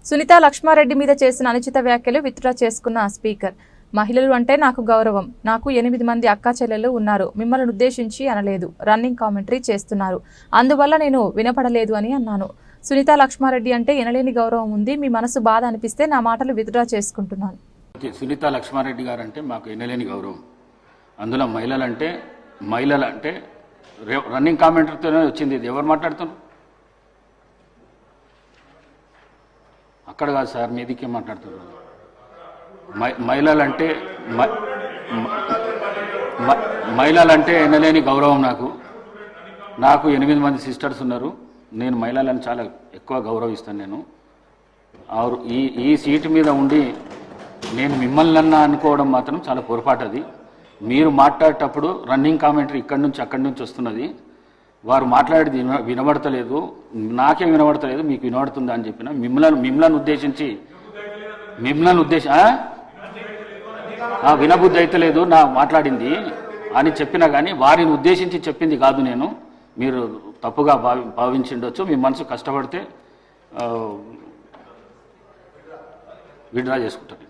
సునీత లక్ష్మారెడ్డి మీద చేసిన అనుచిత వ్యాఖ్యలు విత్డ్రా చేసుకున్న స్పీకర్. మహిళలు అంటే నాకు గౌరవం. నాకు 8 మంది అక్కా చెల్లెలు ఉన్నారు. మిమ్మల్ని ఉద్దేశించి అనలేదు. రన్నింగ్ కామెంటరీ చేస్తున్నారు. అందువల్ల నేను వినపడలేదు అని అన్నాను. సునీత లక్ష్మారెడ్డి అంటే ఎనలేని గౌరవం ఉంది. మీ మనసు బాధ అనిపిస్తే నా మాటలు విత్డ్రా చేసుకుంటున్నాను. సునీత లక్ష్మారెడ్డి గారు అంటే మాకు ఎనలేని గౌరవం. అందులో మహిళలంటే రన్నింగ్ కామెంటరీతోనే వచ్చింది. ఇది ఎవరు మాట్లాడుతున్నారు? అక్కడ కాదు సార్, మీదికే మాట్లాడుతున్నారు. మహిళలంటే ఎనలేని గౌరవం. నాకు 8 మంది సిస్టర్స్ ఉన్నారు. నేను మహిళలను చాలా ఎక్కువ గౌరవిస్తాను. నేను ఈ సీటు మీద ఉండి నేను మిమ్మల్ని అనుకోవడం మాత్రం చాలా పొరపాటు. అది మీరు మాట్లాడేటప్పుడు రన్నింగ్ కామెంటరీ ఇక్కడి నుంచి అక్కడి నుంచి వస్తున్నది. వారు మాట్లాడేది వినబడతలేదు, నాకేం వినబడతలేదు, మీకు వినబడుతుందా అని చెప్పిన. మిమ్మల్ని ఉద్దేశించి వినబుద్ధి అయితే లేదు నా మాట్లాడింది అని చెప్పినా కానీ వారిని ఉద్దేశించి చెప్పింది కాదు నేను. మీరు తప్పుగా భావించిండొచ్చు. మీ మనసు కష్టపడితే విత్డ్రా చేసుకుంటారు.